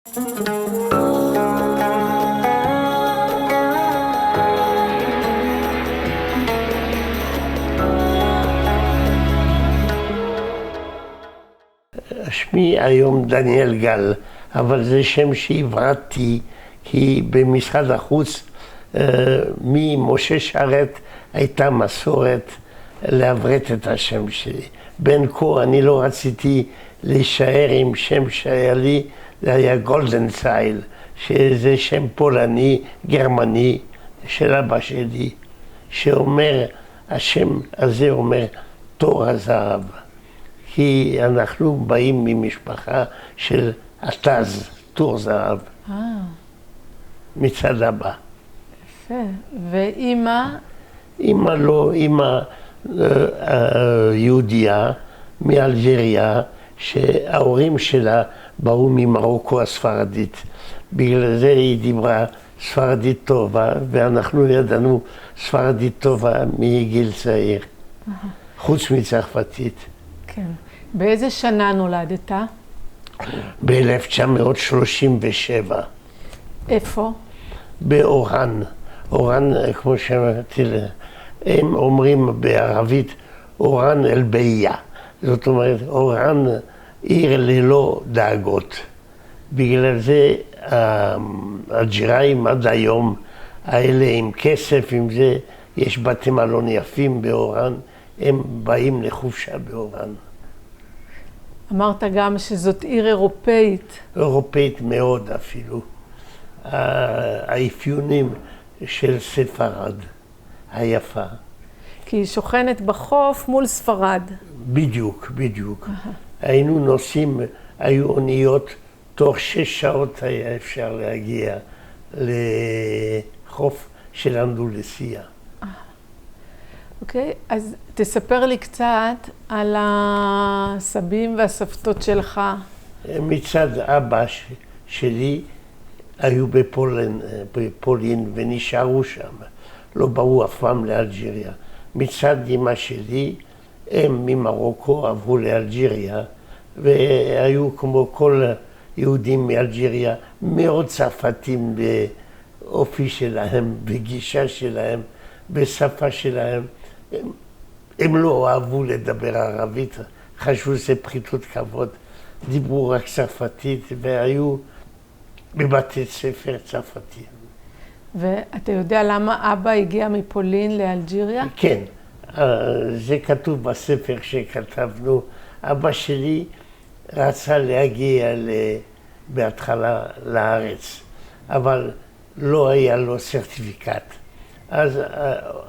שמי היום דניאל גל, אבל זה שם שהברדתי כי במשרד החוץ ממשה שרת הייתה מסורת לעברת את השם שלי. בין כה אני לא רציתי להישאר עם שם שהיה לי, זה היה גולדנצייל, שזה שם פולני, גרמני של אבא שלי, שאומר, השם הזה אומר תור הזהב. כי אנחנו באים ממשפחה של עטז, תור זהב, מצד אבא. יפה. ואימא? אימא לא, אימא יהודייה מאלג'יריה, שההורים שלה באו ממרוקו הספרדית. בגלל זה היא דיברה ספרדית טובה, ואנחנו ידענו ספרדית טובה מגיל צעיר, חוץ מצרפתית. כן. באיזה שנה נולדת? ב-1937. איפה? באורן. אורן, כמו שאמרתי, הם אומרים בערבית אורן אל-ביה. זאת אומרת, אורן עיר ללא דאגות. בגלל זה האלג'יראים עד היום, האלה עם כסף, עם זה, יש בתי מלון יפים באורן, הם באים לחופשה באורן. אמרת גם שזאת עיר אירופאית. אירופאית מאוד אפילו. האפיונים של ספרד היפה. כי היא שוכנת בחוף מול ספרד. בדיוק, בדיוק. היינו נוסעים, היו אוניות, תוך 6 שעות היה אפשר להגיע לחוף של אנדלוסיה. אוקיי, אז תספר לי קצת על הסבים והסבתות שלך. מצד אבא שלי היו בפולין ונשארו שם, לא באו אף פעם לאלג'יריה. מצד אמא שלי, הם ממרוקו עברו לאלג'יריה, והיו כמו כל יהודים מאלג'יריה, מאוד צרפתים באופי שלהם, בגישה שלהם, בשפה שלהם. הם לא אהבו לדבר ערבית, חשבו שזה פחיתות כבוד, דיברו רק צרפתית והיו בבתי ספר צרפתיים. ואתה יודע למה אבא הגיע מפולין לאלג'יריה? כן, זה כתוב בספר שכתבנו. אבא שלי רצה להגיע בהתחלה לארץ, אבל לא היה לו סרטיפיקט. אז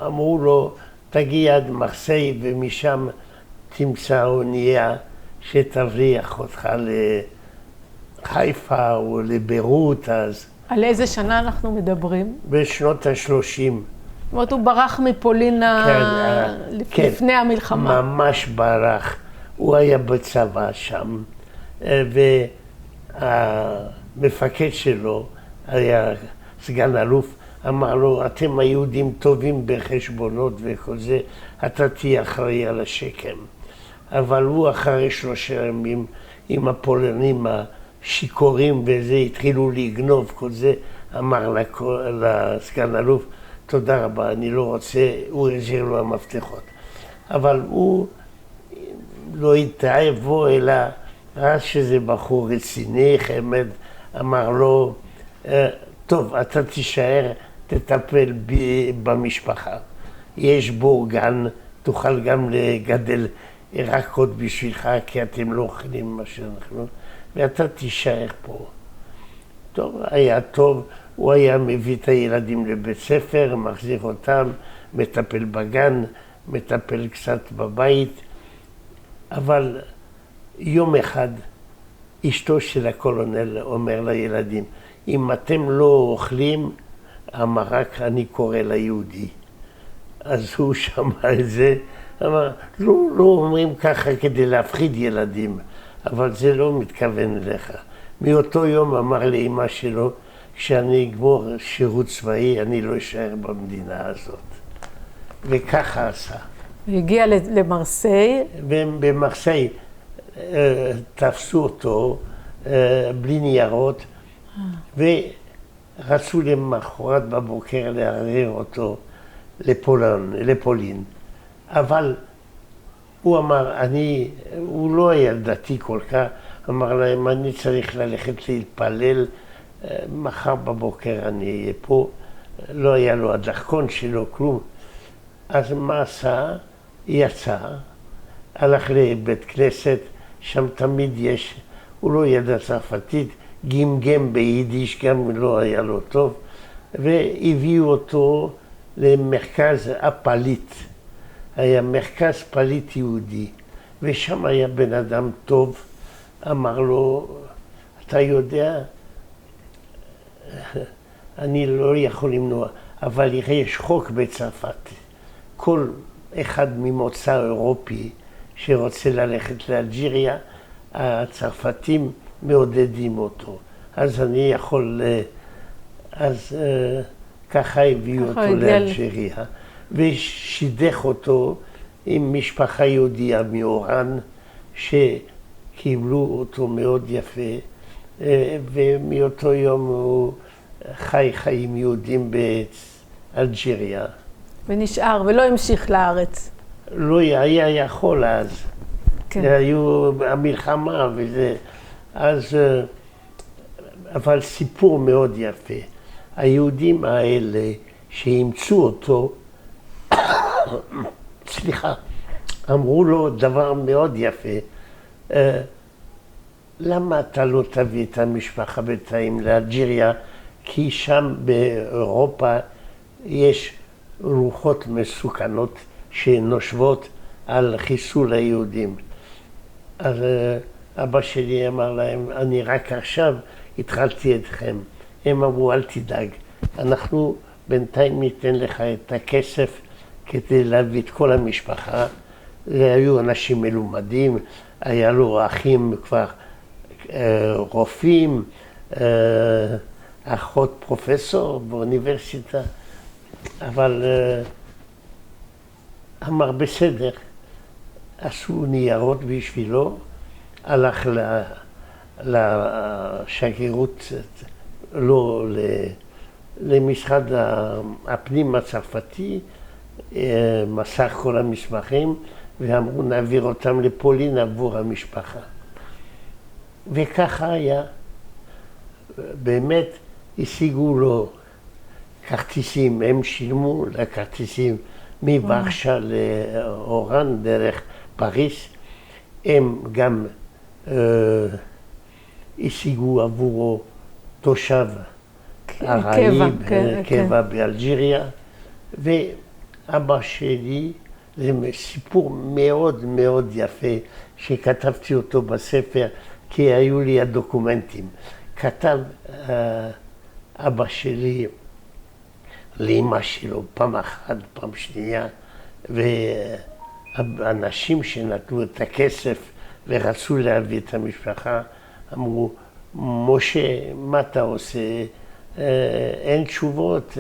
אמרו לו, תגיע עד מרסיי ומשם תמצא אונייה שתבריח אותך לחיפה או לביירות אז. על איזה שנה אנחנו מדברים? בשנות ה-30. זאת אומרת, הוא ברח מפולין לפני המלחמה. ממש ברח. הוא היה בצבא שם, והמפקד שלו היה סגן אלוף, אמר לו, אתם היהודים טובים בחשבונות וכל זה, אתה תהיה אחראי על השקם. אבל הוא אחרי 3 ימים עם הפולנים השיכורים וזה, התחילו לגנוב כל זה, אמר לסגן אלוף, תודה רבה, אני לא רוצה, הוא החזיר לו המפתחות. אבל הוא לא התאהב בו, אלא ראה שזה בחור רציני, חמד, אמר לו, טוב, אתה תישאר, תטפל במשפחה. יש בו גן, תוכל גם לגדל ירקות בשבילך, כי אתם לא אוכלים מה שאנחנו, ואתה תישאר פה. טוב, היה טוב, הוא היה מביא את הילדים לבית ספר, מחזיר אותם, מטפל בגן, מטפל קצת בבית, אבל יום אחד אשתו של הקולונל אומר לילדים, אם אתם לא אוכלים, המרק אני קורא ליהודי. אז הוא שמע את זה, אמר, לא אומרים ככה כדי להפחיד ילדים, אבל זה לא מתכוון אליך. מאותו יום אמר לאמא שלו, כשאני אגמור שירות צבאי, אני לא אשאר במדינה הזאת. וככה עשה. הוא הגיע למרסיי. במרסיי תפסו אותו בלי ניירות, ורצו למחרת בבוקר לערער אותו לפולין. אבל הוא אמר, הוא לא היה דתי כל כך, אמר להם, אני צריך ללכת להתפלל, מחר בבוקר אני אהיה פה. לא היה לו הדרכון שלו, כלום. אז מה עשה? יצא, הלך לבית כנסת, שם תמיד יש, הוא לא ידע צרפתית, גמגם ביידיש, גם לא היה לו טוב, והביאו אותו למרכז הפליט. היה מרכז פליט יהודי, ושם היה בן אדם טוב, אמר לו, אתה יודע, אני לא יכול למנוע, אבל יש חוק בצרפת. כל אחד ממוצא אירופי שרוצה ללכת לאלג'יריה, הצרפתים מעודדים אותו. אז אני יכול, אז ככה הביאו אותו לאלג'יריה, ושידך אותו עם משפחה יהודיה מאורן, שקיבלו אותו מאוד יפה, ומאותו יום הוא חי חיים יהודים באלג'יריה. ונשאר, ולא המשיך לארץ. לא היה יכול אז. כן. היו המלחמה וזה. אז, אבל סיפור מאוד יפה. היהודים האלה שאימצו אותו, סליחה, אמרו לו דבר מאוד יפה. למה אתה לא תביא את המשפחה בינתיים לאלג'יריה? כי שם באירופה יש רוחות מסוכנות שנושבות על חיסול היהודים. אז אבא שלי אמר להם, אני רק עכשיו התחלתי אתכם. הם אמרו, אל תדאג, אנחנו בינתיים ניתן לך את הכסף כדי להביא את כל המשפחה. היו אנשים מלומדים, היה לו אחים כבר רופאים, אחות פרופסור באוניברסיטה, אבל אמר בסדר, עשו ניירות בשבילו, הלך לשגרירות, לא, למשרד הפנים הצרפתי, מסר כל המסמכים, ואמרו נעביר אותם לפולין עבור המשפחה. וככה היה. באמת השיגו לו כרטיסים, הם שילמו לכרטיסים מוורשה לאורן דרך פריס. הם גם השיגו עבורו תושב ארעי, קבע באלג'יריה, ואבא שלי, זה סיפור מאוד מאוד יפה שכתבתי אותו בספר, כי היו לי הדוקומנטים. כתב אבא שלי לאמא שלו פעם אחת, פעם שנייה, והאנשים שנתנו את הכסף ורצו להביא את המשפחה, אמרו, משה, מה אתה עושה? אין תשובות,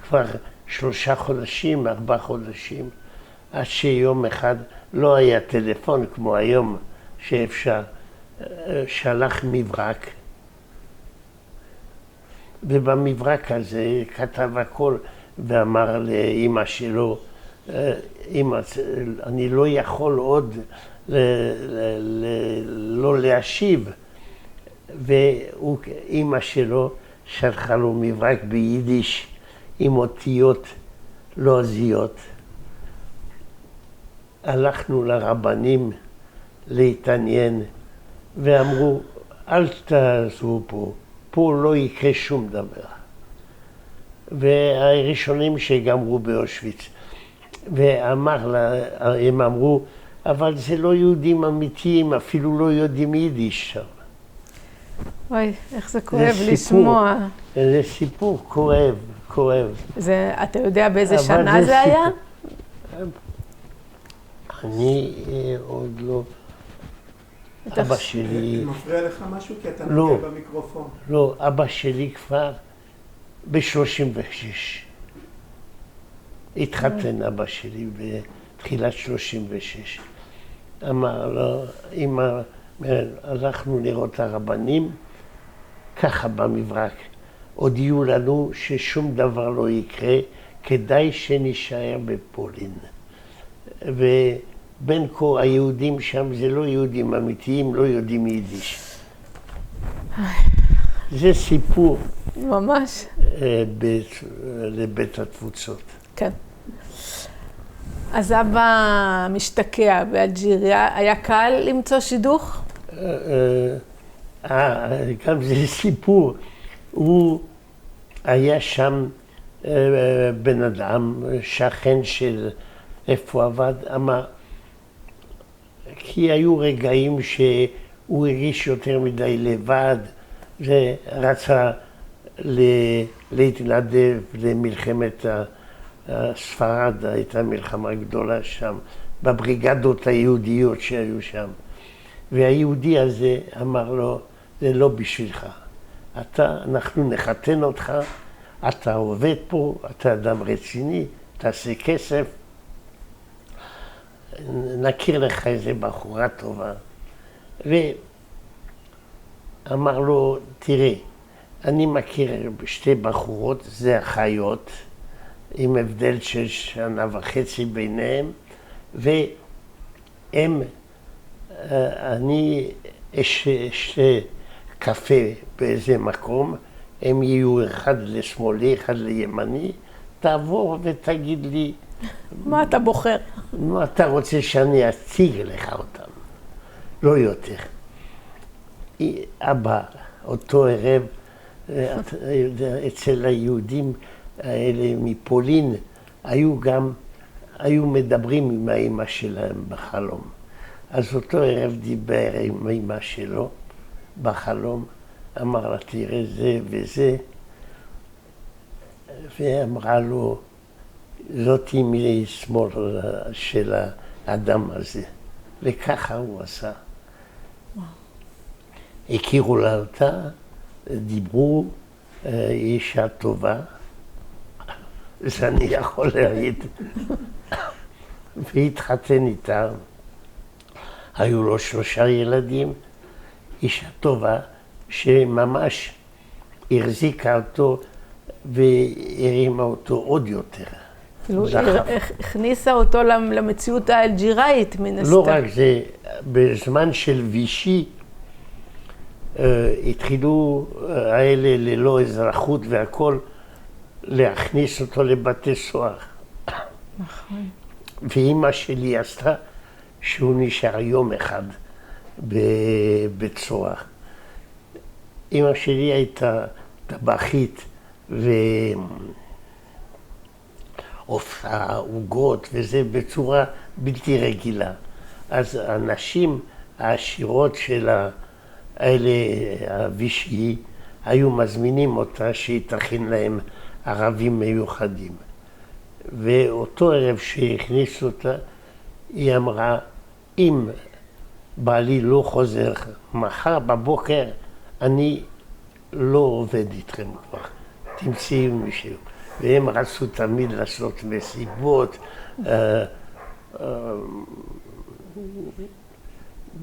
כבר 3 חודשים, 4 חודשים, עד שיום אחד לא היה טלפון כמו היום שאפשר, שלח מברק, ובמברק הזה כתב הכל ואמר לאמא שלו, אמא, אני לא יכול עוד לא להשיב. ואמא שלו שלחה לו מברק ביידיש עם אותיות לועזיות. הלכנו לרבנים להתעניין ואמרו, אל תעזבו פה, פה לא יקרה שום דבר. והראשונים שגמרו באושוויץ. הם אמרו, אבל זה לא יהודים אמיתיים, אפילו לא יודעים יידיש שם. וואי, איך זה כואב לשמוע. זה סיפור כואב, כואב. אתה יודע באיזה שנה זה היה? אני עוד לא... אבא שלי... מפריע לך משהו? כי אתה נוגע במיקרופון. לא, אבא שלי כבר ב-36. התחתן אבא שלי בתחילת 36. אמר לו, אמא, הלכנו לראות הרבנים, ככה במברק, הודיעו לנו ששום דבר לא יקרה, כדאי שנשאר בפולין. ובין כה היהודים שם זה לא יהודים אמיתיים, לא יודעים יידיש. זה סיפור ממש. לבית התפוצות. כן. אז אבא משתקע באלג'יריה, היה קל למצוא שידוך? גם זה סיפור. הוא היה שם בן אדם, שכן של איפה עבד, אמר, כי היו רגעים שהוא הרגיש יותר מדי לבד, ורצה להתנדב למלחמת ספרד, הייתה מלחמה גדולה שם, בבריגדות היהודיות שהיו שם. והיהודי הזה אמר לו, זה לא בשבילך. אנחנו נחתן אותך, אתה עובד פה, אתה אדם רציני, תעשה כסף, נכיר לך איזה בחורה טובה. ואמר לו, תראה, אני מכיר שתי בחורות, זה אחיות, עם הבדל של 1.5 שנה ביניהם, והם, אני אשתה קפה באיזה מקום, הם יהיו אחד לשמאלי, אחד לימני, תעבור ותגיד לי... מה אתה בוחר? מה אתה רוצה שאני אציג לך אותם, לא יותר. אבא, אותו ערב, אצל היהודים האלה מפולין, היו מדברים עם האמא שלהם בחלום. אז אותו ערב דיבר עם האמא שלו בחלום, אמר לה, תראה זה וזה, ואמרה לו, זאת היא משמאל של האדם הזה. וככה הוא עשה. הכירו לה אותה, דיברו, אישה טובה, זה אני יכול להעיד. והתחתן איתה. היו לו 3 ילדים, אישה טובה שממש החזיקה אותו והרימה אותו עוד יותר. הכניסה אותו למציאות האלג'יראית מן הסתם. לא רק זה, בזמן של וישי התחילו האלה ללא אזרחות והכל להכניס אותו לבתי סוהר. נכון. ואימא שלי עשתה שהוא נשאר יום אחד בבית סוהר. אימא שלי הייתה טבחית ועושה עוגות וזה בצורה בלתי רגילה. אז הנשים העשירות של האלה, הווישי, היו מזמינים אותה שיתכין להם ערבים מיוחדים. ואותו ערב שהכניסו אותה, היא אמרה, אם בעלי לא חוזר מחר בבוקר, אני לא עובד איתכם כבר, תמצאו מישהו. והם רצו תמיד לעשות מסיבות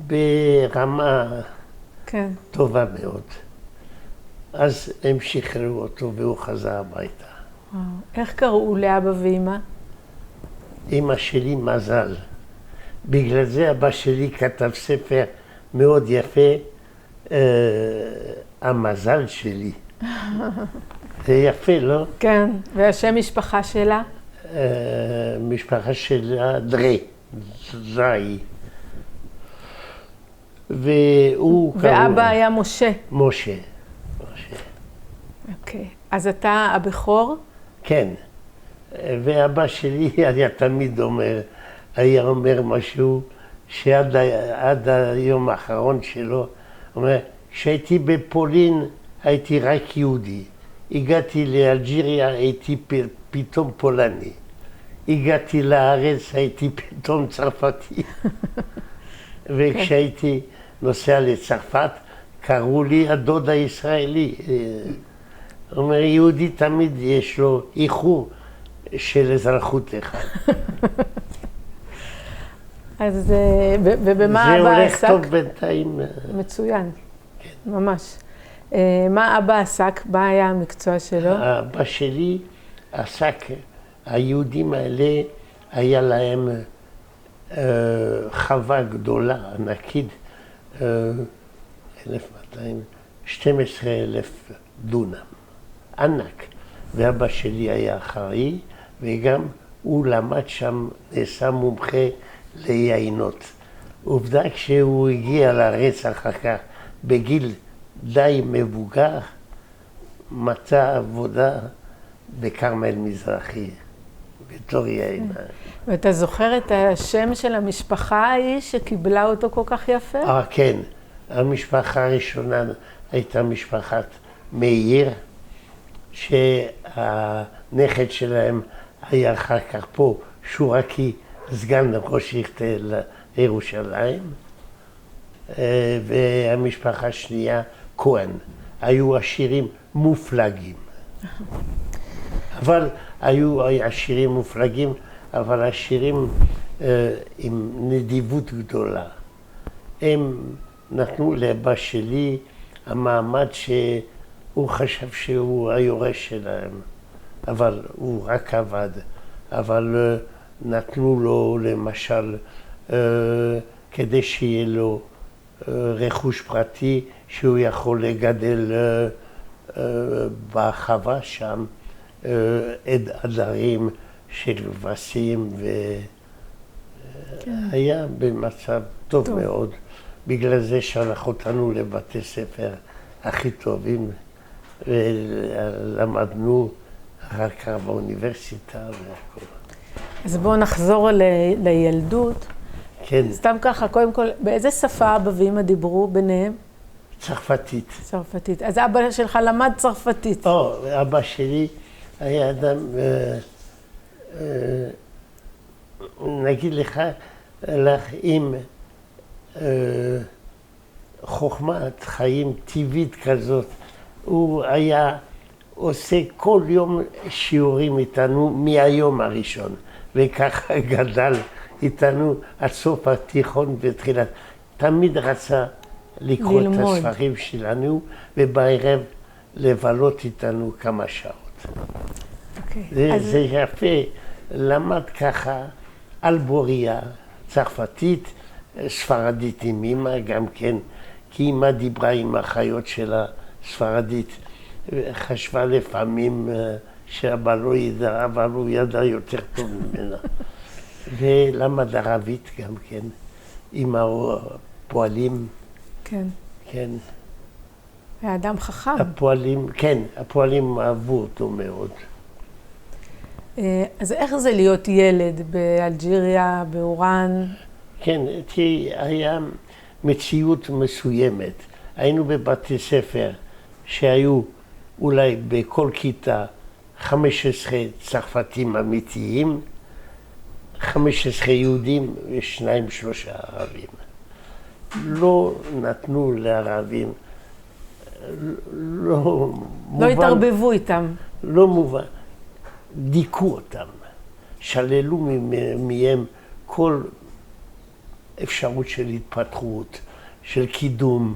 ברמה טובה מאוד. אז הם שחררו אותו והוא חזר הביתה. איך קראו לאבא ואמא? אמא שלי מזל. בגלל זה אבא שלי כתב ספר מאוד יפה, המזל שלי. זה יפה, לא? כן, והשם משפחה שלה? משפחה שלה דרי, זי. ואבא היה משה? משה. אוקיי, אז אתה הבכור? כן, ואבא שלי היה תמיד היה אומר משהו שעד היום האחרון שלו, אומר, כשהייתי בפולין הייתי רק יהודי, הגעתי לאלג'יריה הייתי פתאום פולני, הגעתי לארץ הייתי פתאום צרפתי, וכשהייתי נוסע לצרפת קראו לי הדוד הישראלי. הוא אומר, יהודי תמיד יש לו איחור של אזרחות אחד. אז ובמה אבא עסק? זה הולך טוב בינתיים. מצוין, ממש. מה אבא עסק? מה היה המקצוע שלו? אבא שלי עסק, היהודים האלה, היה להם חווה גדולה, ענקית, 12,000 דונם, ענק. ואבא שלי היה אחראי, וגם הוא למד שם, נעשה מומחה ליינות. עובדה כשהוא הגיע לארץ אחר כך, בגיל די מבוגר, מצא עבודה בכרמל מזרחי, בתור יין. ואתה זוכר את השם של המשפחה ההיא שקיבלה אותו כל כך יפה? כן. המשפחה הראשונה הייתה משפחת מאיר, שהנכד שלהם היה אחר כך פה, שורקי, סגן ראש עיר ירושלים, והמשפחה השנייה, כהן. היו עשירים מופלגים. אבל היו עשירים מופלגים, אבל עשירים עם נדיבות גדולה. הם נתנו לאבא שלי המעמד שהוא חשב שהוא היורש שלהם, אבל הוא רק עבד. אבל נתנו לו למשל, כדי שיהיה לו רכוש פרטי, שהוא יכול לגדל בחווה שם עדרים של כבשים, והיה במצב טוב מאוד. בגלל זה שלח אותנו לבתי ספר הכי טובים, ולמדנו אחר כך באוניברסיטה והכל. אז בואו נחזור לילדות. כן. סתם ככה, קודם כל, באיזה שפה אבא ואמא דיברו ביניהם? צרפתית. צרפתית. אז אבא שלך למד צרפתית. אבא שלי היה אדם, נגיד לך עם חוכמת חיים טבעית כזאת. הוא היה עושה כל יום שיעורים איתנו מהיום הראשון, וככה גדל איתנו עד סוף התיכון ותחילת. תמיד רצה לקרוא את הספרים שלנו, ובערב לבלות איתנו כמה שעות. זה יפה, למד ככה על בוריה, צרפתית, ספרדית עם אמא גם כן, כי אמא דיברה עם האחיות שלה ספרדית, חשבה לפעמים שאבא לא ידע, אבל הוא ידע יותר טוב ממנה. ולמד ערבית גם כן, עם הפועלים. כן. כן. היה אדם חכם. הפועלים, כן, הפועלים אהבו אותו מאוד. אז איך זה להיות ילד באלג'יריה, באורן? כן, היה מציאות מסוימת. היינו בבתי ספר שהיו אולי בכל כיתה 15 צרפתים אמיתיים, 15 יהודים ושניים שלושה ערבים. לא נתנו לערבים, לא מובן. לא התערבבו איתם. לא מובן. דיכאו אותם, שללו מהם כל אפשרות של התפתחות, של קידום,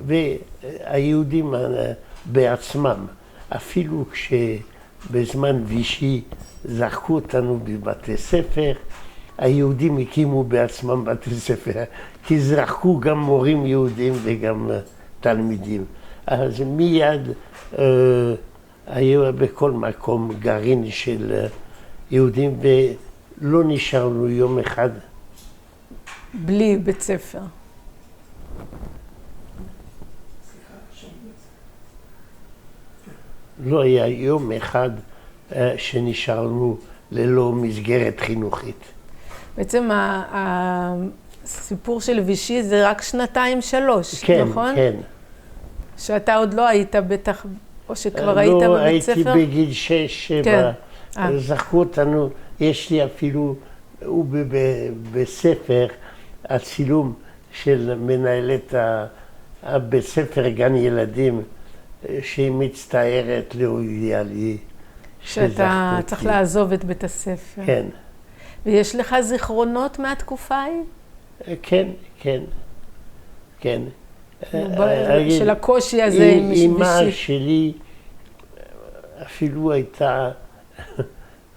והיהודים בעצמם, אפילו כשבזמן וישי זרקו אותנו בבתי ספר, היהודים הקימו בעצמם בתי ספר, כי זרקו גם מורים יהודים וגם תלמידים. אז מיד היו בכל מקום גרעין של יהודים, ולא נשארנו יום אחד בלי בית ספר. לא היה יום אחד שנשארנו ללא מסגרת חינוכית. בעצם הסיפור של וישי זה רק 2-3, כן, נכון? כן. שאתה עוד לא היית בטח, או שכבר היית לא, בבית ספר? הייתי בגיל 6-7, כן. זרקו אותנו, יש לי אפילו, הוא בספר, הצילום של מנהלת הבית ספר גן ילדים, שהיא מצטערת להודיע לי שאתה צריך לעזוב את בית הספר. כן. ויש לך זיכרונות מהתקופה ההיא? כן, כן, כן. של הקושי הזה עם אמא שלי אפילו הייתה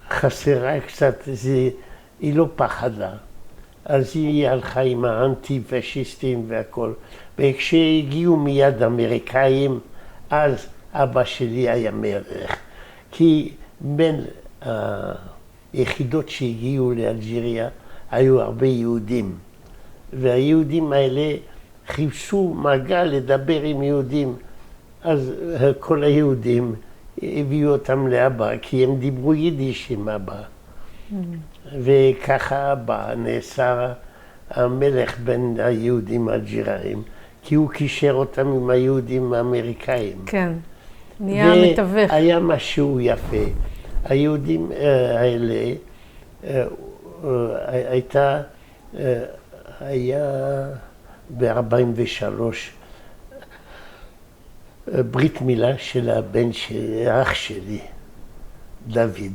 חסרה קצת, היא לא פחדה. אז היא הלכה עם האנטי-פשיסטים והכל. וכשהגיעו מיד אמריקאים, אז אבא שלי היה מלך. כי בין היחידות שהגיעו לאלג'יריה היו הרבה יהודים. והיהודים האלה חיפשו מגע לדבר עם יהודים. אז כל היהודים הביאו אותם לאבא, כי הם דיברו יידיש עם אבא. וככה אבא נעשה המלך בין היהודים האלג'יראים, כי הוא קישר אותם עם היהודים האמריקאים. כן, נהיה מתווך. והיה משהו יפה. היהודים האלה, היה ב-43 ברית מילה של הבן של אח שלי, דוד.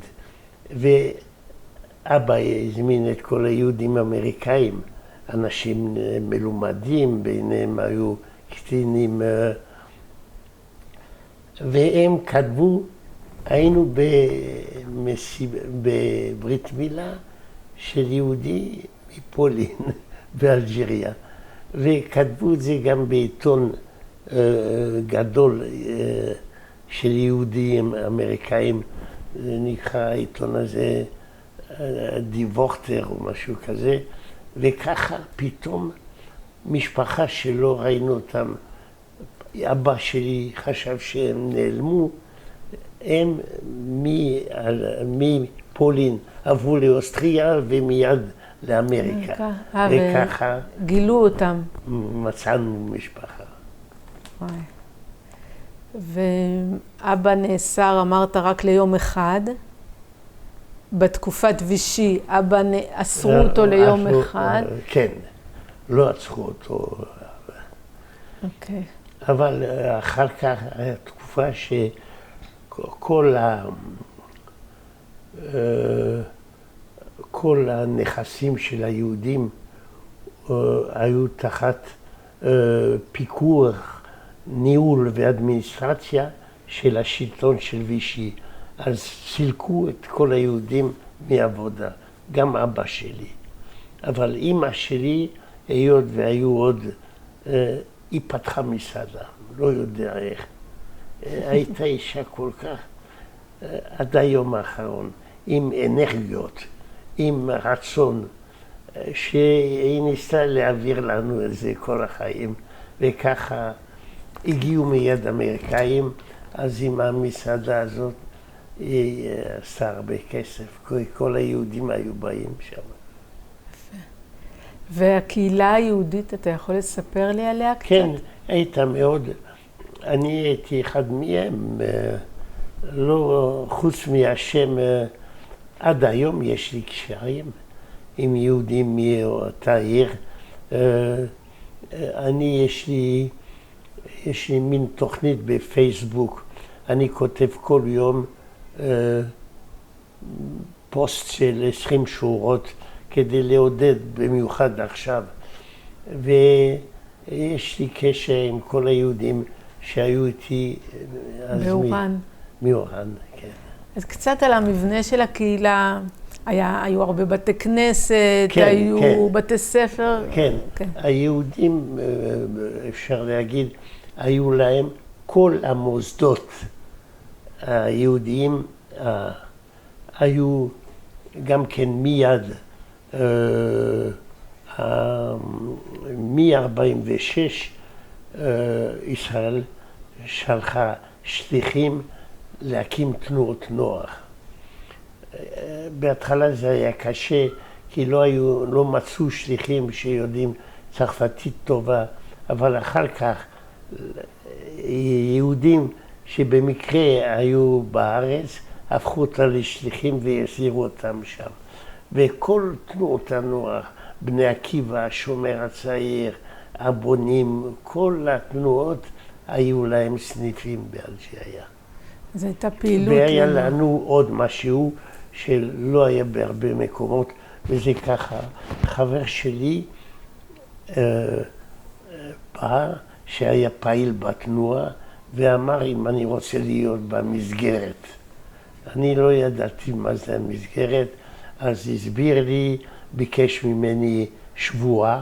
ואבא הזמין את כל היהודים האמריקאים, אנשים מלומדים, ביניהם היו קטינים, והם כתבו, היינו בברית מילה של יהודי מפולין באלג'יריה, וכתבו את זה גם בעיתון גדול של יהודים אמריקאים, נקרא העיתון הזה דיוורטר או משהו כזה, וככה פתאום משפחה שלא ראינו אותם, אבא שלי חשב שהם נעלמו, הם מפולין עברו לאוסטריה ומיד לאמריקה, וככה גילו אותם. מצאנו משפחה. וואי. ואבא נאסר, אמרת, רק ליום אחד. בתקופת וישי, אבא אסרו אותו ליום אחד. כן, לא עצרו אותו. אוקיי. אבל אחר כך הייתה תקופה כל הנכסים של היהודים היו תחת פיקוח, ניהול ואדמיניסטרציה של השלטון של וישי. אז סילקו את כל היהודים מעבודה, גם אבא שלי. אבל אמא שלי, היות והיו עוד, היא פתחה מסעדה, לא יודע איך. הייתה אישה כל כך, עד היום האחרון, עם אנרגיות, עם רצון, שהיא ניסתה להעביר לנו את זה כל החיים, וככה הגיעו מיד אמריקאים, אז עם המסעדה הזאת היא עשתה הרבה כסף, כל היהודים היו באים שם. והקהילה היהודית, אתה יכול לספר לי עליה קצת? כן, הייתה מאוד, אני הייתי אחד מהם, לא חוץ מהשם, עד היום יש לי קשרים עם יהודים מאותה עיר. יש לי מין תוכנית בפייסבוק, אני כותב כל יום פוסט של 20 שורות כדי לעודד במיוחד עכשיו. ויש לי קשר עם כל היהודים שהיו איתי באורן. מאורן, כן. אז קצת על המבנה של הקהילה, היו הרבה בתי כנסת, כן, היו כן. בתי ספר. כן, כן. היהודים, אפשר להגיד, היו להם כל המוסדות היהודיים, היו גם כן מיד, מ-46 ישראל שלחה שליחים להקים תנועות נוער. בהתחלה זה היה קשה, כי לא מצאו שליחים שיודעים צרפתית טובה, אבל אחר כך יהודים שבמקרה היו בארץ, הפכו אותם לשליחים והחזירו אותם שם. וכל תנועות הנוער, בני עקיבא, השומר הצעיר, הבונים, כל התנועות היו להם סניפים באלג'יריה. זו הייתה פעילות. והיה לנו עוד משהו שלא היה בהרבה מקומות, וזה ככה, חבר שלי בא שהיה פעיל בתנועה, ואמר אם אני רוצה להיות במסגרת. אני לא ידעתי מה זה המסגרת, אז הסביר לי, ביקש ממני שבועה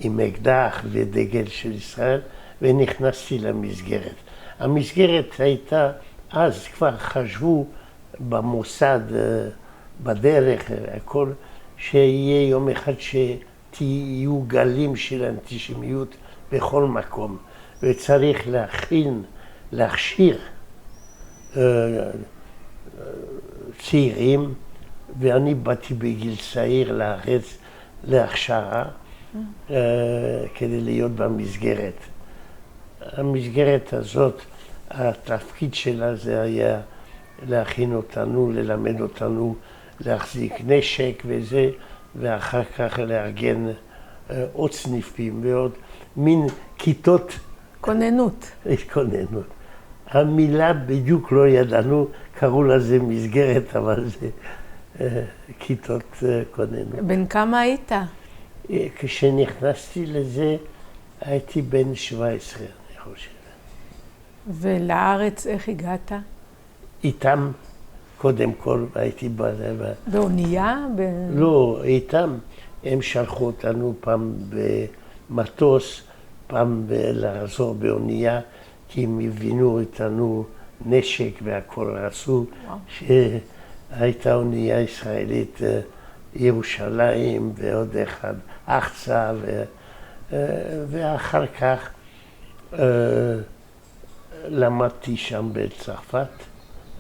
עם אקדח ודגל של ישראל, ונכנסתי למסגרת. המסגרת הייתה, אז כבר חשבו במוסד, בדרך, הכל, שיהיה יום אחד שתהיו גלים של אנטישמיות בכל מקום, וצריך להכשיר צעירים, ואני באתי בגיל צעיר לארץ להכשרה כדי להיות במסגרת. המסגרת הזאת, התפקיד שלה זה היה להכין אותנו, ללמד אותנו להחזיק נשק וזה, ואחר כך לארגן עוד סניפים ועוד מין כיתות כוננות. כוננות. המילה בדיוק לא ידענו, קראו לזה מסגרת, אבל זה כיתות כוננות. בן כמה היית? כשנכנסתי לזה הייתי בן 17, אני חושב. ולארץ איך הגעת? איתם, קודם כל, הייתי באונייה? לא, איתם. הם שלחו אותנו פעם במטוס, פעם לעזור באונייה, כי הם הבינו איתנו נשק והכל רצו, שהייתה אונייה ישראלית, ירושלים ועוד אחד, אחצה, ואחר כך למדתי שם בצרפת,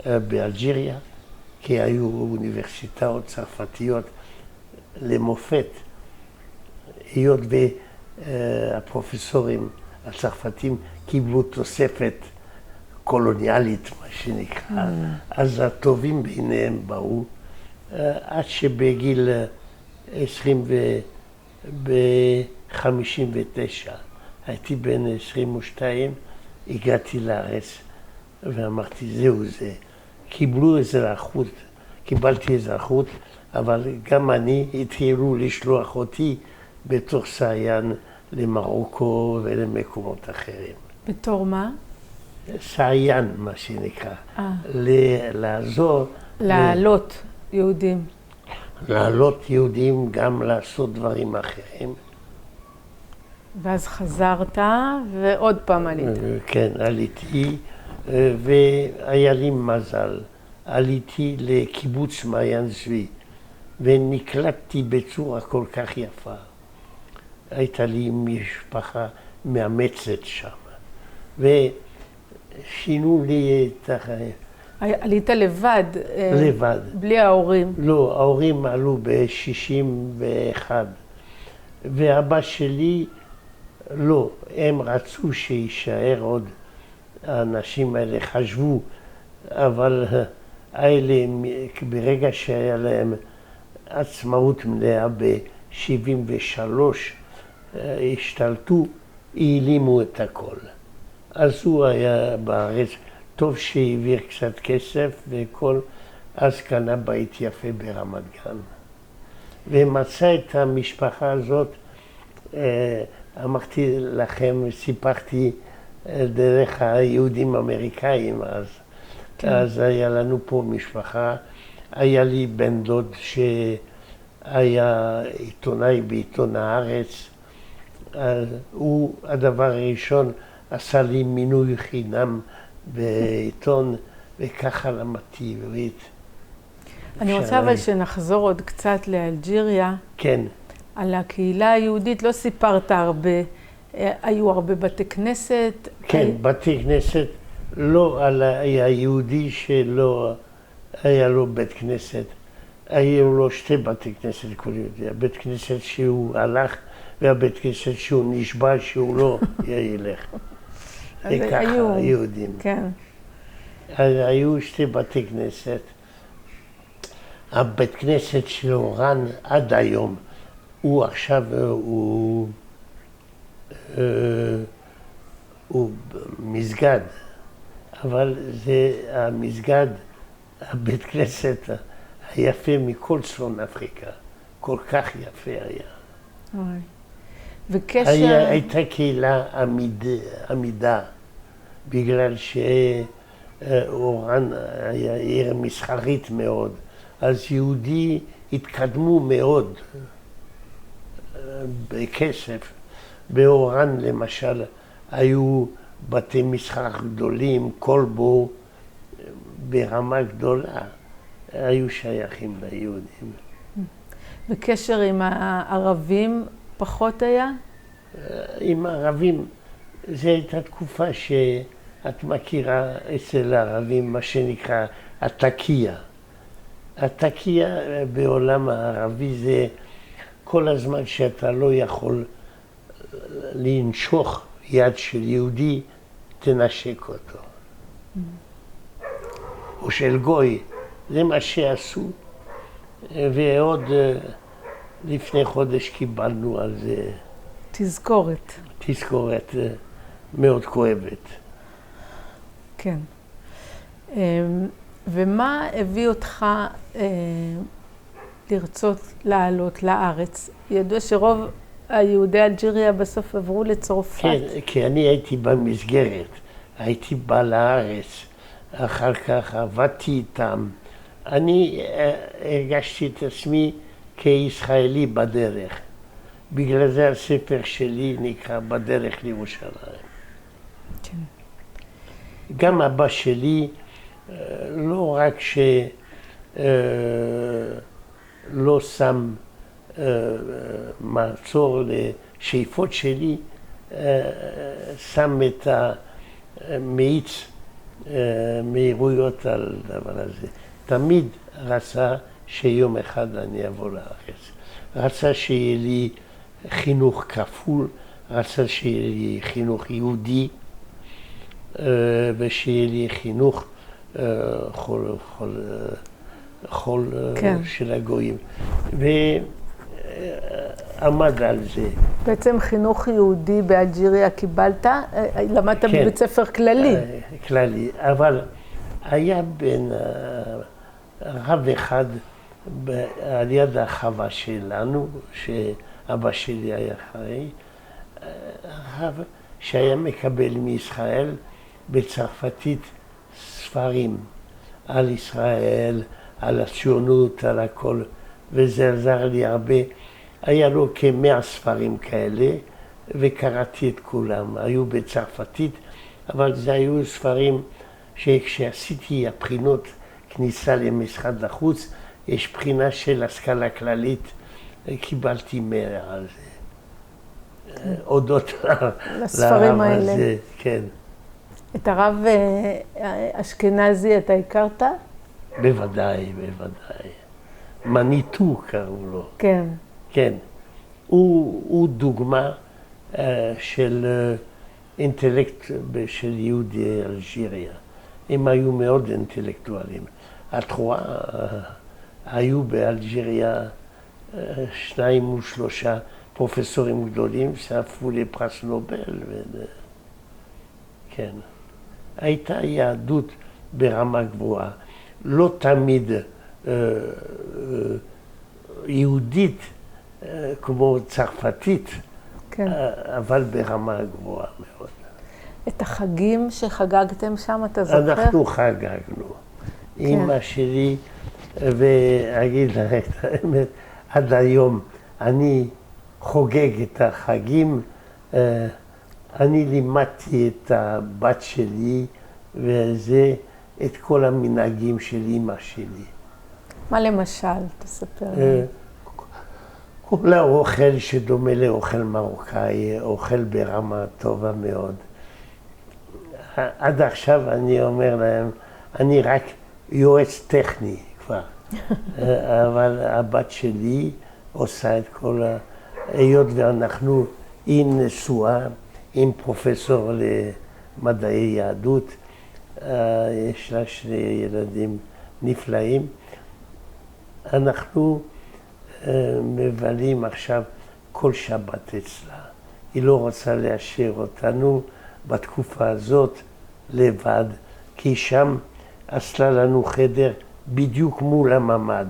באלג'יריה, כי היו אוניברסיטאות צרפתיות למופת. היות והפרופסורים הצרפתים קיבלו תוספת קולוניאלית, מה שנקרא, אז הטובים ביניהם באו, עד שבגיל 59, הייתי בן 22, הגעתי לארץ ואמרתי זהו זה. קיבלו אזרחות, קיבלתי אזרחות, אבל גם אני התחילו לשלוח אותי בתור סעיין למרוקו ולמקומות אחרים. בתור מה? סעיין, מה שנקרא. לעזור. לעלות יהודים. לעלות יהודים, גם לעשות דברים אחרים. ואז חזרת ועוד פעם עלית. כן, עליתי, והיה לי מזל. עליתי לקיבוץ מעיין צבי, ונקלטתי בצורה כל כך יפה. הייתה לי משפחה מאמצת שם, ושינו לי את החיים. עלית לבד? לבד. בלי ההורים? לא, ההורים עלו ב-61, ואבא שלי, לא, הם רצו שישאר עוד. האנשים האלה חשבו, אבל האלה, ברגע שהיה להם עצמאות מלאה ב-73, השתלטו, העלימו את הכל. אז הוא היה בארץ, טוב שהעביר קצת כסף וכל, אז קנה בית יפה ברמת גן. ומצא את המשפחה הזאת, אמרתי לכם, סיפרתי דרך היהודים האמריקאים אז. כן. אז היה לנו פה משפחה, היה לי בן דוד שהיה עיתונאי בעיתון הארץ. הוא הדבר הראשון עשה לי מינוי חינם בעיתון, וככה למדתי עברית. אני רוצה אבל שנחזור עוד קצת לאלג'יריה. כן. על הקהילה היהודית לא סיפרת הרבה. היו הרבה בתי כנסת? כן, בתי כנסת. לא על היהודי שלא היה לו בית כנסת. היו לו שתי בתי כנסת, הבית כנסת שהוא הלך והבית כנסת שהוא נשבע שהוא לא ילך. וככה היהודים. כן. היו שתי בתי כנסת. הבית כנסת של אורן עד היום, הוא עכשיו, הוא מסגד, אבל זה המסגד, הבית כנסת היפה מכל צפון אפריקה, כל כך יפה היה. וקשר... הייתה קהילה עמידה, בגלל שאורן היה עיר מסחרית מאוד, אז יהודי התקדמו מאוד בכסף. באורן למשל היו בתי מסחר גדולים, כלבו ברמה גדולה, היו שייכים ליהודים. וקשר עם הערבים פחות היה? עם הערבים, זו הייתה תקופה שאת מכירה אצל הערבים מה שנקרא התקייה. התקייה בעולם הערבי זה כל הזמן שאתה לא יכול לנשוך יד של יהודי, תנשק אותו. או של גוי, זה מה שעשו. ועוד לפני חודש קיבלנו על זה תזכורת. תזכורת מאוד כואבת. כן. ומה הביא אותך לרצות לעלות לארץ? ידוע שרוב היהודי אלג'יריה בסוף עברו לצרפת. כן, כי אני הייתי במסגרת, הייתי בא לארץ, אחר כך עבדתי איתם. אני הרגשתי את עצמי כישראלי בדרך. בגלל זה הספר שלי נקרא בדרך לירושלים. כן. גם אבא שלי, לא רק שלא שם מעצור לשאיפות שלי, שם את המאיץ מהירויות על הדבר הזה. תמיד רצה שיום אחד אני אבוא לארץ. רצה שיהיה לי חינוך כפול, רצה שיהיה לי חינוך יהודי, ושיהיה לי חינוך חול כן. של הגויים. ועמד על זה. בעצם חינוך יהודי באלג'יריה קיבלת? למדת כן. בבית ספר כללי? כללי, אבל היה בין רב אחד על יד החווה שלנו, שאבא שלי היה אחראי, רב שהיה מקבל מישראל בצרפתית ספרים על ישראל, על הציונות, על הכל, וזה עזר לי הרבה. היה לו כ100 ספרים כאלה, וקראתי את כולם. היו בצרפתית, אבל זה היו ספרים שכשעשיתי הבחינות כניסה למשרד החוץ, יש בחינה של השכלה כללית, קיבלתי 100 על זה. הודות לספרים האלה. הזה, כן. את הרב אשכנזי אתה הכרת? בוודאי, בוודאי. מניטו קראו לו. כן. כן. הוא דוגמה של אינטלקט של יהודי אלג'יריה. הם היו מאוד אינטלקטואלים. את רואה, היו באלג'יריה 2 או 3 פרופסורים גדולים שהפכו לפרס נובל. כן. הייתה יהדות ברמה גבוהה. לא תמיד יהודית כמו צרפתית, כן. אבל ברמה גבוהה מאוד. את החגים שחגגתם שם, אתה זוכר? אנחנו חגגנו. אמא שלי, ואגיד לך את האמת, עד היום אני חוגג את החגים. אני לימדתי את הבת שלי וזה, את כל המנהגים של אמא שלי. מה למשל? תספר לי. כל האוכל שדומה לאוכל מרוקאי, אוכל ברמה טובה מאוד. עד עכשיו אני אומר להם, אני רק יועץ טכני כבר, אבל הבת שלי עושה את כל היות ואנחנו, היא נשואה עם פרופסור למדעי יהדות, יש לה 2 ילדים נפלאים. אנחנו מבלים עכשיו כל שבת אצלה. היא לא רוצה להשאיר אותנו בתקופה הזאת לבד, כי שם עשתה לנו חדר בדיוק מול הממ"ד.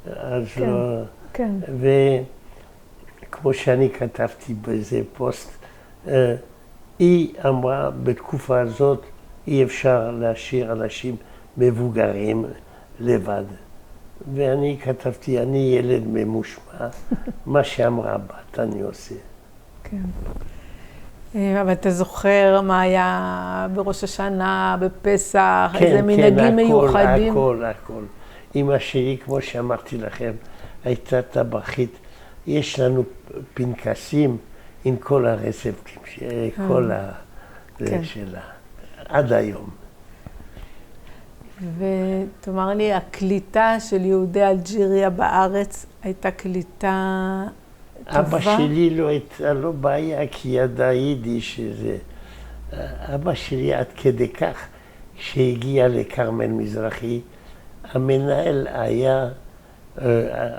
אז כן, לא... כן. כמו שאני כתבתי באיזה פוסט, היא אמרה בתקופה הזאת אי אפשר להשאיר אנשים מבוגרים לבד. ואני כתבתי, אני ילד ממושמע, מה שאמרה בת אני עושה. כן. אבל אתה זוכר מה היה בראש השנה, בפסח, כן, איזה מנהגים מיוחדים? הכל. אמא שלי, כמו שאמרתי לכם, הייתה טבחית. יש לנו פנקסים עם כל הרצפטים, כל זה שלה, עד היום. ותאמר לי, הקליטה של יהודי אלג'יריה בארץ הייתה קליטה טובה? אבא שלי לא הייתה לו בעיה, כי ידע יידיש שזה. אבא שלי עד כדי כך, שהגיע לכרמל מזרחי, המנהל היה,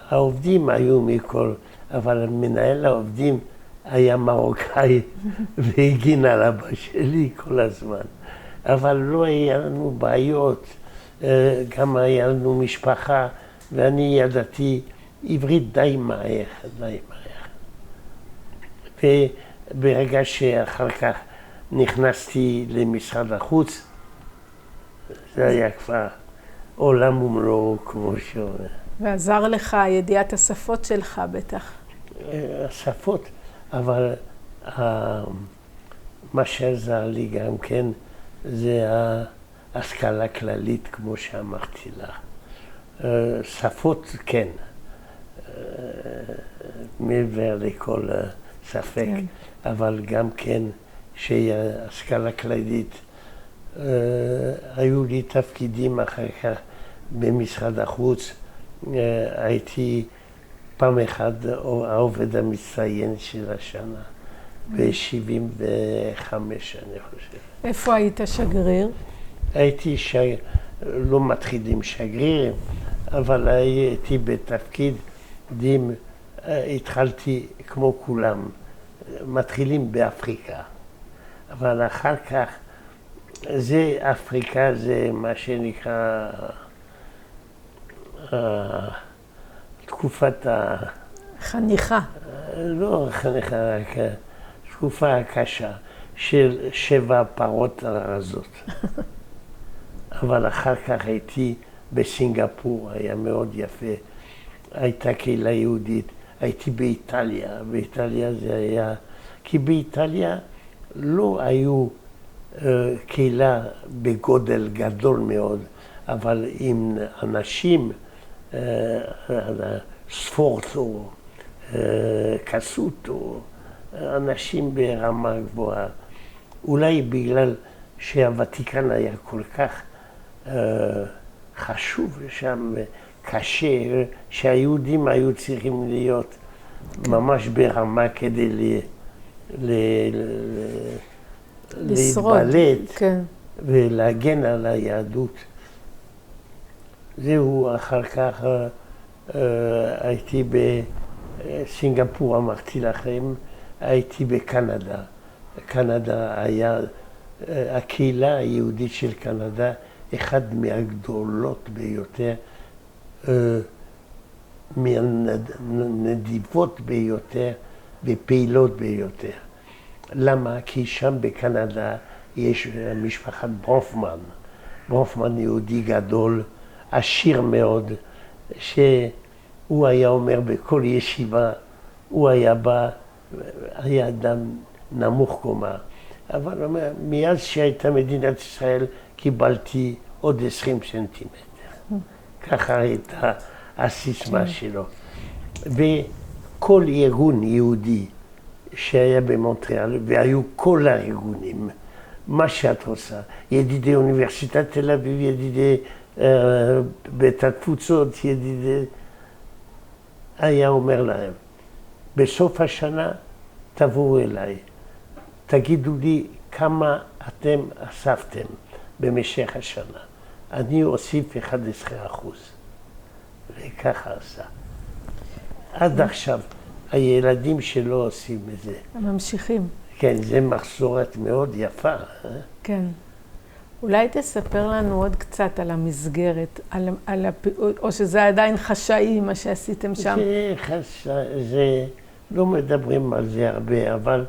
העובדים היו מכל, אבל מנהל העובדים היה מרוקאי והגין על אבא שלי כל הזמן. אבל לא היה לנו בעיות, גם היה לנו משפחה, ואני ידעתי עברית די מהר. וברגע שאחר כך נכנסתי למשרד החוץ, זה היה כבר עולם ומלואו, כמו שאומר. ועזר לך ידיעת השפות שלך בטח. השפות, אבל מה שעזר לי גם כן, זה ההשכלה כללית, כמו שאמרתי לך. שפות, כן, מעבר לכל ספק, כן. אבל גם כן שהשכלה כללית, היו לי תפקידים אחר כך במשרד החוץ, הייתי פעם אחת העובד המצטיין של השנה, ב-75 אני חושב. איפה היית שגריר? הייתי לא מתחיל עם שגריר, אבל הייתי בתפקיד דים, התחלתי כמו כולם, מתחילים באפריקה. אבל אחר כך, אפריקה זה מה שנקרא תקופת חניכה. לא חניכה, רק תקופה הקשה של 7 פרות הרזות. אבל אחר כך הייתי בסינגפור, היה מאוד יפה. הייתה קהילה יהודית. הייתי באיטליה, באיטליה זה היה... כי באיטליה לא היו קהילה בגודל גדול מאוד, אבל עם אנשים, ספורטו, קסוטו, אנשים ברמה גבוהה. אולי בגלל שהוותיקן היה כל כך חשוב שם, קשה, שהיהודים היו צריכים להיות ממש ברמה כדי להתבלט ולהגן על היהדות. זהו, אחר כך הייתי בסינגפור, אמרתי לכם, הייתי בקנדה. קנדה היה, הקהילה היהודית של קנדה, אחת מהגדולות ביותר, מהנדיבות ביותר ופעילות ביותר. למה? כי שם בקנדה יש משפחת ברופמן. ברופמן יהודי גדול, עשיר מאוד, שהוא היה אומר בכל ישיבה, הוא היה בא, היה אדם נמוך קומה. אבל הוא אומר, מאז שהייתה מדינת ישראל קיבלתי עוד 20 סנטימטר. ככה הייתה הסיסמה שלו. וכל ארגון יהודי שהיה במונטריאל, והיו כל הארגונים, מה שאת רוצה, ידידי אוניברסיטת תל אביב, ידידי בית התפוצות, ידידי, היה אומר להם, בסוף השנה תבואו אליי, תגידו לי כמה אתם אספתם במשך השנה. אני אוסיף 11%. וככה עשה. עד עכשיו, הילדים שלא עושים את זה. הם ממשיכים. כן, זה מחזורת מאוד יפה. כן. אולי תספר לנו עוד קצת על המסגרת, או שזה עדיין חשאי, מה שעשיתם שם? זה לא מדברים על זה הרבה, אבל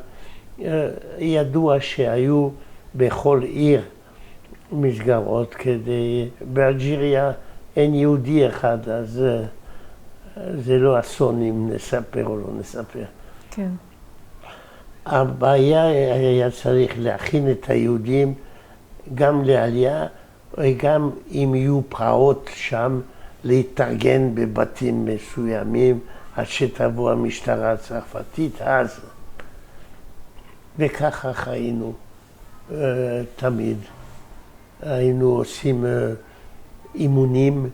ידוע שהיו בכל עיר מסגרות כדי... באלג'יריה אין יהודי אחד, אז זה לא אסון אם נספר או לא נספר. כן. הבעיה היה צריך להכין את היהודים גם לעלייה, וגם אם יהיו פרעות שם, להתארגן בבתים מסוימים, עד שתבוא המשטרה הצרפתית אז. וככה חיינו תמיד. היינו עושים אימונים,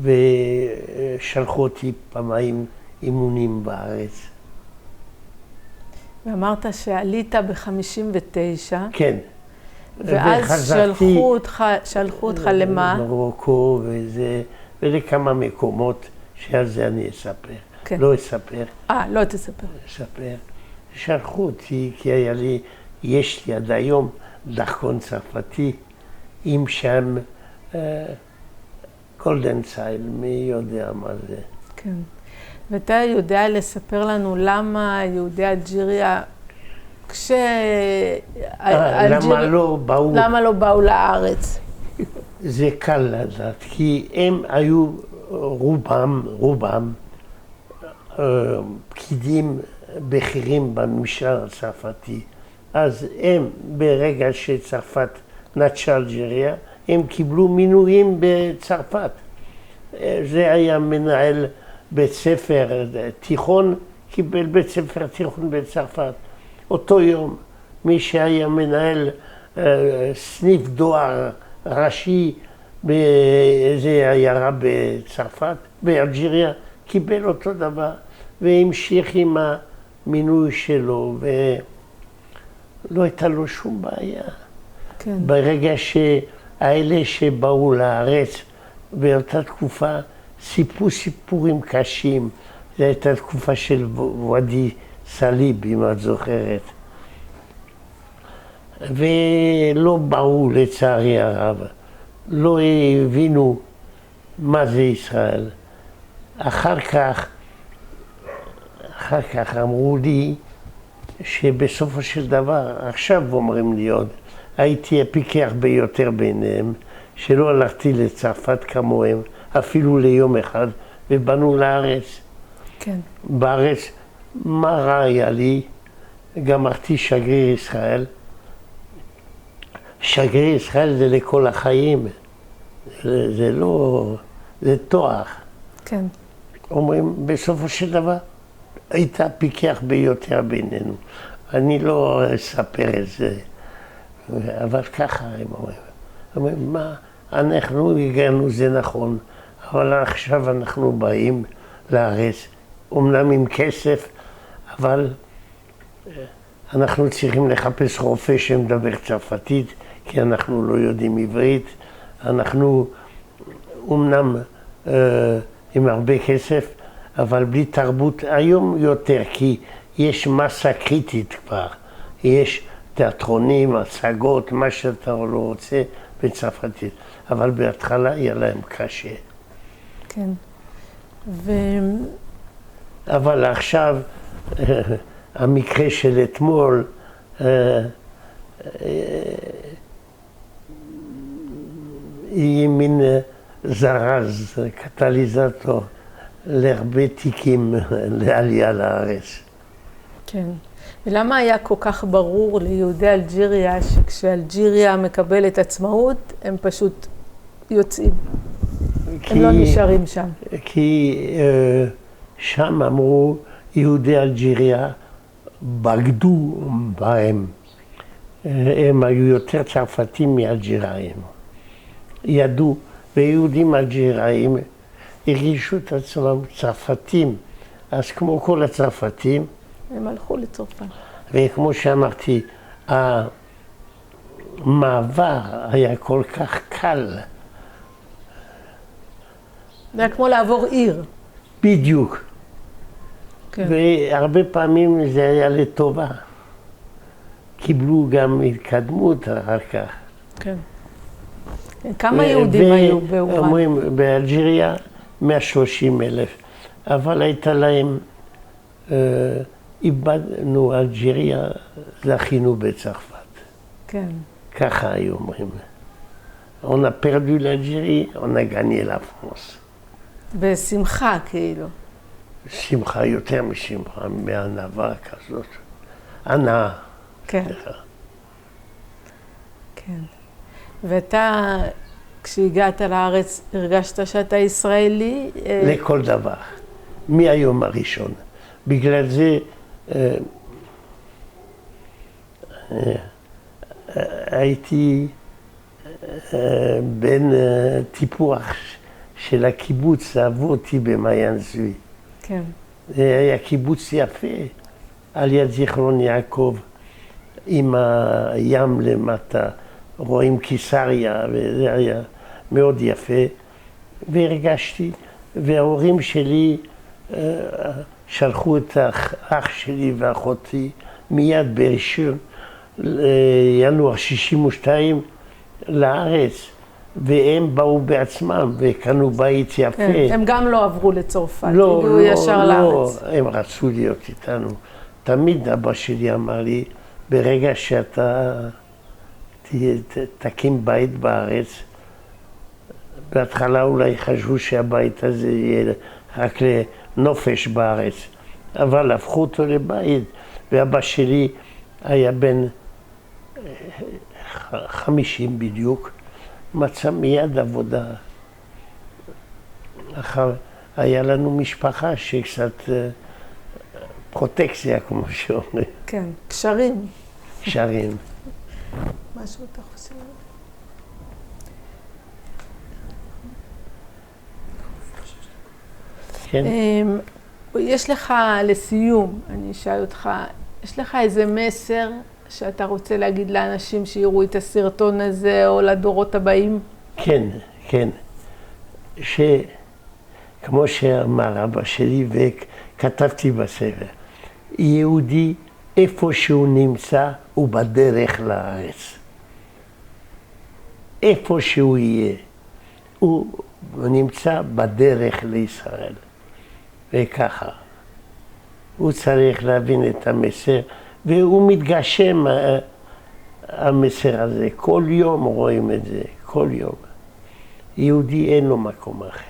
ושלחו אותי פעמיים אימונים בארץ. ואמרת שעלית ב-59. כן. ואז שלחו אותך למה? למרוקו ולכמה מקומות שעל זה אני אספר. כן. לא אספר. לא תספר. אספר. שלחו אותי כי יש לי עד היום דרכון צרפתי עם שם גולדן צייל, מי יודע מה זה. כן. ואתה יודע לספר לנו למה יהודי אלג'יריה, למה לא באו לארץ? זה קל לדעת, כי הם היו רובם פקידים בכירים בממשל הצרפתי. אז הם, ברגע שצרפת נטשה אלג'יריה, הם קיבלו מינויים בצרפת. זה היה מנהל בית ספר תיכון, קיבל בית ספר תיכון בצרפת. אותו יום, מי שהיה מנהל סניף דואר ראשי באיזה עיירה בצרפת, באלג'יריה, קיבל אותו דבר והמשיך עם המינוי שלו ולא הייתה לו שום בעיה. כן. ברגע שהאלה שבאו לארץ באותה תקופה סיפרו סיפורים קשים, זו הייתה תקופה של ואדי סאליב, אם את זוכרת. ולא באו לצערי הרב, לא הבינו מה זה ישראל. אחר כך אמרו לי שבסופו של דבר, עכשיו אומרים לי עוד, הייתי הפיקח ביותר ביניהם, שלא הלכתי לצרפת כמוהם, אפילו ליום אחד, ובאנו לארץ. כן. בארץ, מה רע היה לי? גמרתי שגריר ישראל. שגריר ישראל זה לכל החיים, זה לא, זה תואר. כן. אומרים, בסופו של דבר, היית פיקח ביותר בינינו. אני לא אספר את זה, אבל ככה הם אומרים, מה, אנחנו הגענו, זה נכון, אבל עכשיו אנחנו באים לארץ, אומנם עם כסף, אבל אנחנו צריכים לחפש רופא שמדבר צרפתית, כי אנחנו לא יודעים עברית. אנחנו אומנם עם הרבה כסף, אבל בלי תרבות היום יותר, כי יש מסה קריטית כבר. יש תיאטרונים, הצגות, מה שאתה לא רוצה בצרפתית. אבל בהתחלה יהיה להם קשה. כן. אבל עכשיו, המקרה של אתמול, היא מין זרז, קטליזטור להרבה תיקים לעלייה לארץ. כן. ולמה היה כל כך ברור ליהודי אלג'יריה שכשאלג'יריה מקבלת עצמאות, הם פשוט יוצאים? הם לא נשארים שם. כי שם אמרו, יהודי אלג'יריה בגדו בהם. הם היו יותר צרפתים מאלג'יראים. ידעו, ויהודים אלג'יראים הרגישו את עצמם צרפתים. אז כמו כל הצרפתים, הם הלכו לצרפת. וכמו שאמרתי, המעבר היה כל כך קל. זה היה כמו לעבור עיר. בדיוק. כן. והרבה פעמים זה היה לטובה. קיבלו גם התקדמות אחר כך. כן. כמה יהודים היו באומן? אומרים, באלג'יריה 130,000, אבל הייתה להם איבדנו אלג'יריה, זכינו בצרפת. כן. ככה היו אומרים. On a perdu l'Algérie, on a gagné la France. בשמחה, כאילו. שמחה יותר משמחה, מהענווה כזאת. הנאה. כן. כן. ואתה, כשהגעת לארץ, הרגשת שאתה ישראלי? לכל דבר. מהיום הראשון. בגלל זה הייתי בין טיפוח של הקיבוץ, אהבו אותי במעיין צבי. כן. זה היה קיבוץ יפה, על יד זיכרון יעקב, עם הים למטה, רואים קיסריה, וזה היה מאוד יפה. והרגשתי, וההורים שלי שלחו את האח שלי ואחותי מיד בראשון, ינואר 62, לארץ, והם באו בעצמם וקנו בית יפה. כן, הם גם לא עברו לצרפת, לא, הגיעו ישר לארץ. לא, הם רצו להיות איתנו. תמיד אבא שלי אמר לי, ברגע שאתה תקים בית בארץ, בהתחלה אולי חשבו שהבית הזה יהיה רק לנופש בארץ, אבל הפכו אותו לבית, ואבא שלי היה בן 50 בדיוק, מצא מיד עבודה. היה לנו משפחה שקצת פרוטקציה, כמו שאומרים. כן, קשרים. קשרים. משהו אתה חושב? כן. יש לך, לסיום, אני אשאל אותך, יש לך איזה מסר שאתה רוצה להגיד לאנשים שיראו את הסרטון הזה, או לדורות הבאים? כן, כן. כמו שאמר אבא שלי, וכתבתי בספר, יהודי, איפה שהוא נמצא, הוא בדרך לארץ. איפה שהוא יהיה, הוא נמצא בדרך לישראל. וככה. הוא צריך להבין את המסר, והוא מתגשם, המסר הזה. כל יום רואים את זה, כל יום. יהודי אין לו מקום אחר.